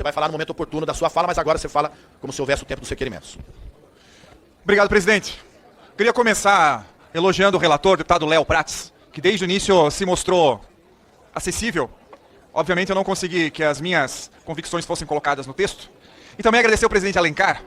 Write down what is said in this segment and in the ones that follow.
Você vai falar no momento oportuno da sua fala, mas agora você fala como se houvesse o tempo dos requerimentos. Obrigado, presidente. Queria começar elogiando o relator, o deputado Léo Prats, que desde o início se mostrou acessível. Obviamente eu não consegui que as minhas convicções fossem colocadas no texto. E também agradecer ao presidente Alencar,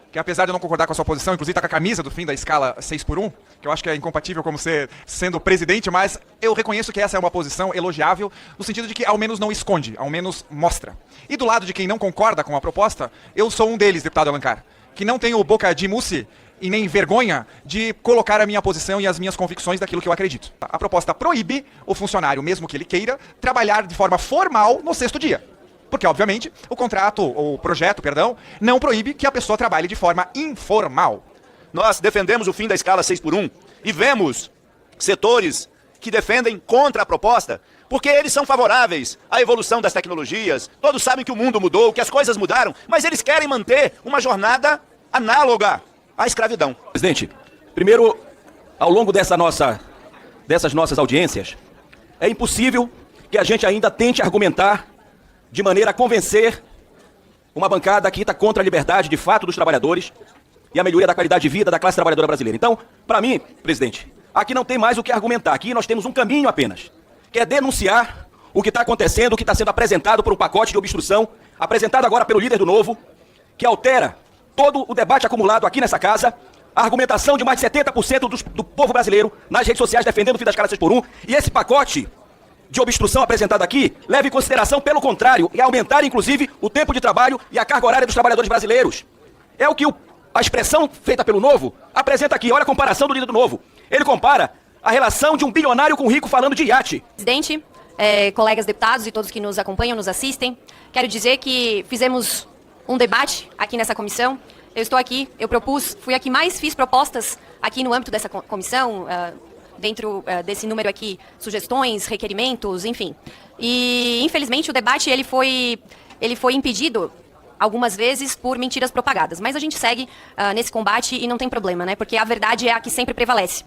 que apesar de eu não concordar com a sua posição, inclusive está com a camisa do fim da escala 6x1, que eu acho que é incompatível como sendo presidente, mas eu reconheço que essa é uma posição elogiável, no sentido de que ao menos não esconde, ao menos mostra. E do lado de quem não concorda com a proposta, eu sou um deles, deputado Alencar, que não tenho boca de mousse e nem vergonha de colocar a minha posição e as minhas convicções daquilo que eu acredito. A proposta proíbe o funcionário, mesmo que ele queira, trabalhar de forma formal no sexto dia. Porque, obviamente, o projeto, não proíbe que a pessoa trabalhe de forma informal. Nós defendemos o fim da escala 6x1 e vemos setores que defendem contra a proposta, porque eles são favoráveis à evolução das tecnologias. Todos sabem que o mundo mudou, que as coisas mudaram, mas eles querem manter uma jornada análoga à escravidão. Presidente, primeiro, ao longo dessas nossas audiências, é impossível que a gente ainda tente argumentar de maneira a convencer uma bancada que está contra a liberdade de fato dos trabalhadores e a melhoria da qualidade de vida da classe trabalhadora brasileira. Então, para mim, presidente, aqui não tem mais o que argumentar. Aqui nós temos um caminho apenas, que é denunciar o que está acontecendo, o que está sendo apresentado por um pacote de obstrução, apresentado agora pelo líder do Novo, que altera todo o debate acumulado aqui nessa casa, a argumentação de mais de 70% do povo brasileiro nas redes sociais defendendo o fim da escala 6x1, e esse pacote de obstrução apresentado aqui leva em consideração, pelo contrário, e aumentar, inclusive, o tempo de trabalho e a carga horária dos trabalhadores brasileiros. É o que a expressão feita pelo Novo apresenta aqui. Olha a comparação do líder do Novo. Ele compara a relação de um bilionário com um rico falando de iate. Presidente, colegas deputados e todos que nos acompanham, nos assistem, quero dizer que fizemos um debate aqui nessa comissão. Eu estou aqui, fui a que mais fiz propostas aqui no âmbito dessa comissão, dentro desse número aqui, sugestões, requerimentos, enfim. E, infelizmente, o debate ele foi impedido algumas vezes por mentiras propagadas. Mas a gente segue nesse combate e não tem problema, né? Porque a verdade é a que sempre prevalece.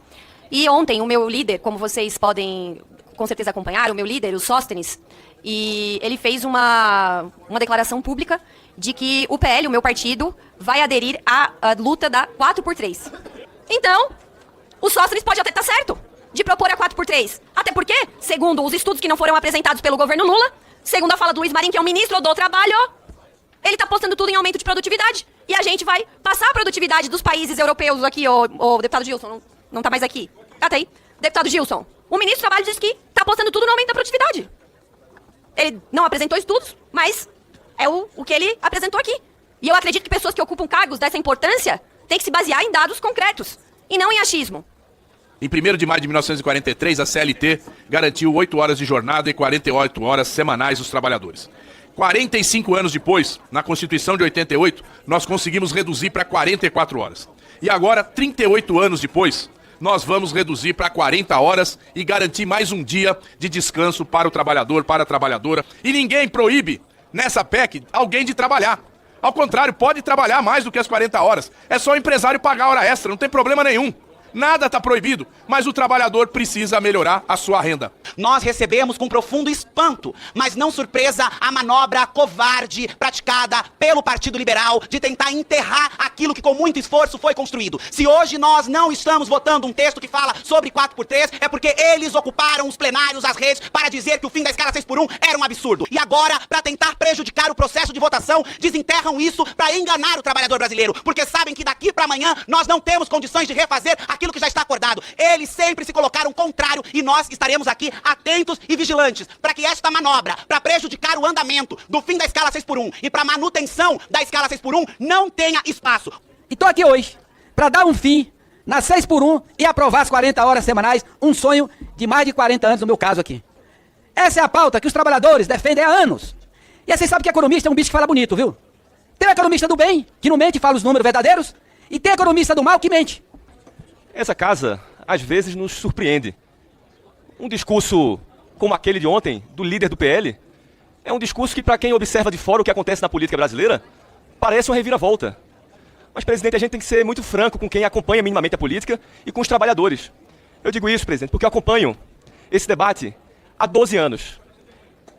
E ontem, o meu líder, como vocês podem com certeza acompanhar, o meu líder, o Sóstenes, e ele fez uma declaração pública de que o PL, o meu partido, vai aderir à luta da 4x3. Então, o Sóstenes pode até estar certo de propor a 4x3. Até porque, segundo os estudos que não foram apresentados pelo governo Lula, segundo a fala do Luiz Marinho, que é o ministro do Trabalho, ele está postando tudo em aumento de produtividade. E a gente vai passar a produtividade dos países europeus aqui, o deputado Gilson, não está mais aqui. Tá aí. Deputado Gilson, o ministro do Trabalho disse que está postando tudo no aumento da produtividade. Ele não apresentou estudos, mas é o que ele apresentou aqui. E eu acredito que pessoas que ocupam cargos dessa importância têm que se basear em dados concretos e não em achismo. Em 1º de maio de 1943, a CLT garantiu 8 horas de jornada e 48 horas semanais dos trabalhadores. 45 anos depois, na Constituição de 88, nós conseguimos reduzir para 44 horas. E agora, 38 anos depois, nós vamos reduzir para 40 horas e garantir mais um dia de descanso para o trabalhador, para a trabalhadora. E ninguém proíbe, nessa PEC, alguém de trabalhar. Ao contrário, pode trabalhar mais do que as 40 horas. É só o empresário pagar hora extra, não tem problema nenhum. Nada está proibido, mas o trabalhador precisa melhorar a sua renda. Nós recebemos com profundo espanto, mas não surpresa, a manobra covarde praticada pelo Partido Liberal de tentar enterrar aquilo que com muito esforço foi construído. Se hoje nós não estamos votando um texto que fala sobre 4x3, é porque eles ocuparam os plenários, as redes, para dizer que o fim da escala 6x1 era um absurdo. E agora, para tentar prejudicar o processo de votação, desenterram isso para enganar o trabalhador brasileiro, porque sabem que daqui para amanhã nós não temos condições de refazer aquilo que já está acordado. Eles sempre se colocaram contrário e nós estaremos aqui atentos e vigilantes para que esta manobra, para prejudicar o andamento do fim da escala 6x1 e para manutenção da escala 6x1 não tenha espaço. E estou aqui hoje para dar um fim na 6x1 e aprovar as 40 horas semanais, um sonho de mais de 40 anos no meu caso aqui. Essa é a pauta que os trabalhadores defendem há anos. E aí vocês sabem que economista é um bicho que fala bonito, viu? Tem o economista do bem, que não mente e fala os números verdadeiros, e tem o economista do mal que mente. Essa casa, às vezes, nos surpreende. Um discurso como aquele de ontem, do líder do PL, é um discurso que, para quem observa de fora o que acontece na política brasileira, parece uma reviravolta. Mas, presidente, a gente tem que ser muito franco com quem acompanha minimamente a política e com os trabalhadores. Eu digo isso, presidente, porque eu acompanho esse debate há 12 anos.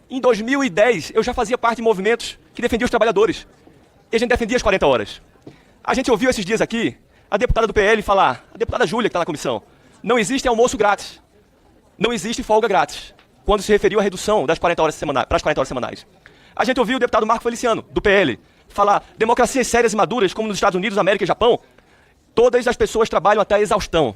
Em 2010, eu já fazia parte de movimentos que defendia os trabalhadores. E a gente defendia as 40 horas. A gente ouviu esses dias aqui a deputada do PL falar, a deputada Júlia, que está na comissão, não existe almoço grátis, não existe folga grátis, quando se referiu à redução das 40 horas semanais, para as 40 horas semanais. A gente ouviu o deputado Marco Feliciano, do PL, falar democracias sérias e maduras, como nos Estados Unidos, América e Japão, todas as pessoas trabalham até a exaustão,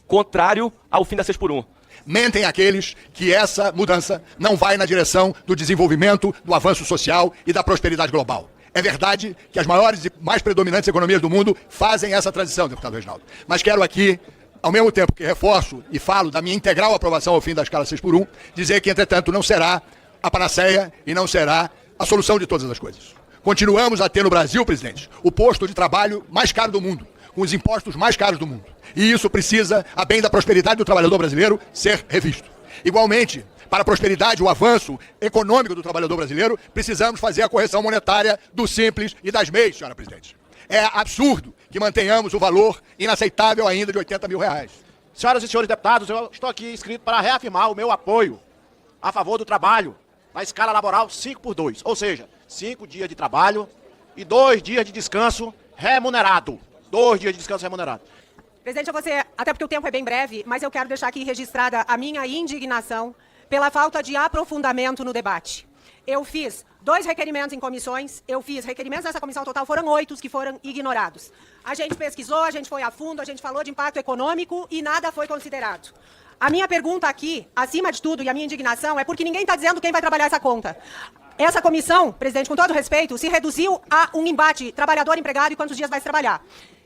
contrário ao fim da 6x1. Mentem aqueles que essa mudança não vai na direção do desenvolvimento, do avanço social e da prosperidade global. É verdade que as maiores e mais predominantes economias do mundo fazem essa transição, deputado Reginaldo. Mas quero aqui, ao mesmo tempo que reforço e falo da minha integral aprovação ao fim da escala 6x1, dizer que, entretanto, não será a panaceia e não será a solução de todas as coisas. Continuamos a ter no Brasil, presidente, o posto de trabalho mais caro do mundo, com os impostos mais caros do mundo. E isso precisa, a bem da prosperidade do trabalhador brasileiro, ser revisto. Igualmente, para a prosperidade, o avanço econômico do trabalhador brasileiro, precisamos fazer a correção monetária do Simples e das MEIs, senhora presidente. É absurdo que mantenhamos o valor inaceitável ainda de R$80 mil. Senhoras e senhores deputados, eu estou aqui inscrito para reafirmar o meu apoio a favor do trabalho na escala laboral 5x2, ou seja, 5 dias de trabalho e 2 dias de descanso remunerado. 2 dias de descanso remunerado. Presidente, eu vou ser, até porque o tempo é bem breve, mas eu quero deixar aqui registrada a minha indignação pela falta de aprofundamento no debate. Eu fiz 2 requerimentos em comissões, eu fiz requerimentos nessa comissão total, foram 8 que foram ignorados. A gente pesquisou, a gente foi a fundo, a gente falou de impacto econômico e nada foi considerado. A minha pergunta aqui, acima de tudo, e a minha indignação, é porque ninguém está dizendo quem vai trabalhar essa conta. Essa comissão, presidente, com todo respeito, se reduziu a um embate trabalhador-empregado e quantos dias vai se trabalhar.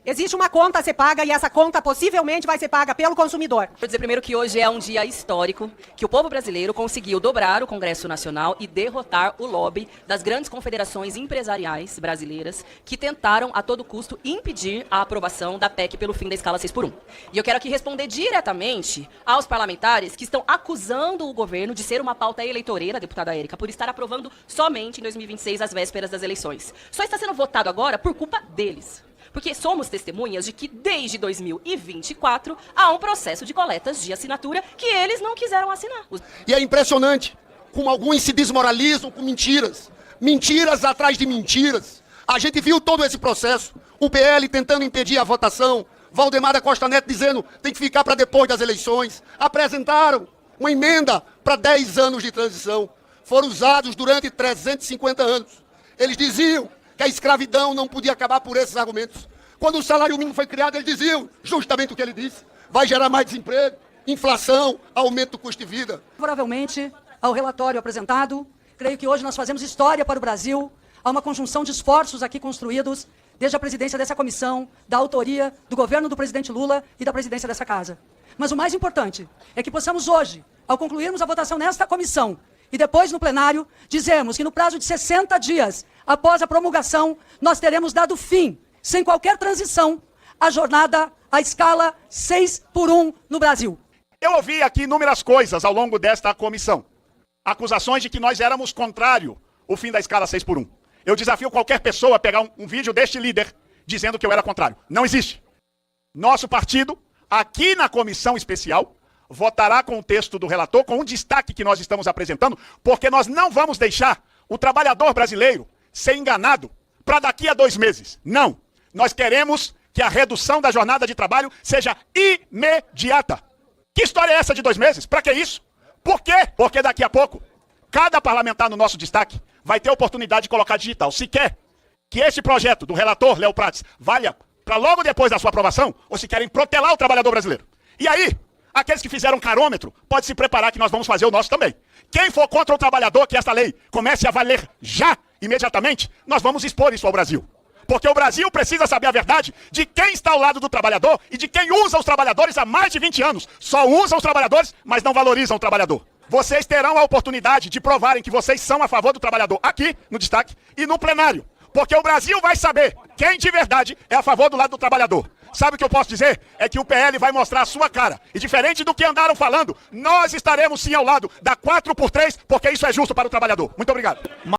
Existe uma conta a ser paga e essa conta possivelmente vai ser paga pelo consumidor. Vou dizer primeiro que hoje é um dia histórico, que o povo brasileiro conseguiu dobrar o Congresso Nacional e derrotar o lobby das grandes confederações empresariais brasileiras que tentaram a todo custo impedir a aprovação da PEC pelo fim da escala 6x1. E eu quero aqui responder diretamente aos parlamentares que estão acusando o governo de ser uma pauta eleitoreira, deputada Érica, por estar aprovando somente em 2026, às vésperas das eleições. Só está sendo votado agora por culpa deles. Porque somos testemunhas de que, desde 2024, há um processo de coletas de assinatura que eles não quiseram assinar. E é impressionante como alguns se desmoralizam com mentiras. Mentiras atrás de mentiras. A gente viu todo esse processo. O PL tentando impedir a votação. Valdemar da Costa Neto dizendo que tem que ficar para depois das eleições. Apresentaram uma emenda para 10 anos de transição. Foram usados durante 350 anos. Eles diziam que a escravidão não podia acabar por esses argumentos. Quando o salário mínimo foi criado, eles diziam justamente o que ele disse. Vai gerar mais desemprego, inflação, aumento do custo de vida. Favoravelmente ao relatório apresentado, creio que hoje nós fazemos história para o Brasil. Há uma conjunção de esforços aqui construídos desde a presidência dessa comissão, da autoria do governo do presidente Lula e da presidência dessa casa. Mas o mais importante é que possamos hoje, ao concluirmos a votação nesta comissão, e depois no plenário, dizermos que no prazo de 60 dias, após a promulgação, nós teremos dado fim, sem qualquer transição, à jornada, à escala 6x1 no Brasil. Eu ouvi aqui inúmeras coisas ao longo desta comissão. Acusações de que nós éramos contrário ao fim da escala 6x1. Eu desafio qualquer pessoa a pegar um vídeo deste líder dizendo que eu era contrário. Não existe. Nosso partido, aqui na comissão especial, votará com o texto do relator, com um destaque que nós estamos apresentando, porque nós não vamos deixar o trabalhador brasileiro ser enganado para daqui a 2 meses. Não. Nós queremos que a redução da jornada de trabalho seja imediata. Que história é essa de 2 meses? Para que isso? Por quê? Porque daqui a pouco, cada parlamentar no nosso destaque vai ter a oportunidade de colocar digital. Se quer que esse projeto do relator Léo Prates valha para logo depois da sua aprovação, ou se querem protelar o trabalhador brasileiro. E aí, aqueles que fizeram carômetro, pode se preparar que nós vamos fazer o nosso também. Quem for contra o trabalhador, que essa lei comece a valer já, imediatamente, nós vamos expor isso ao Brasil. Porque o Brasil precisa saber a verdade de quem está ao lado do trabalhador e de quem usa os trabalhadores há mais de 20 anos. Só usa os trabalhadores, mas não valorizam o trabalhador. Vocês terão a oportunidade de provarem que vocês são a favor do trabalhador aqui, no destaque, e no plenário. Porque o Brasil vai saber quem de verdade é a favor do lado do trabalhador. Sabe o que eu posso dizer? É que o PL vai mostrar a sua cara. E diferente do que andaram falando, nós estaremos sim ao lado da 4x3, porque isso é justo para o trabalhador. Muito obrigado.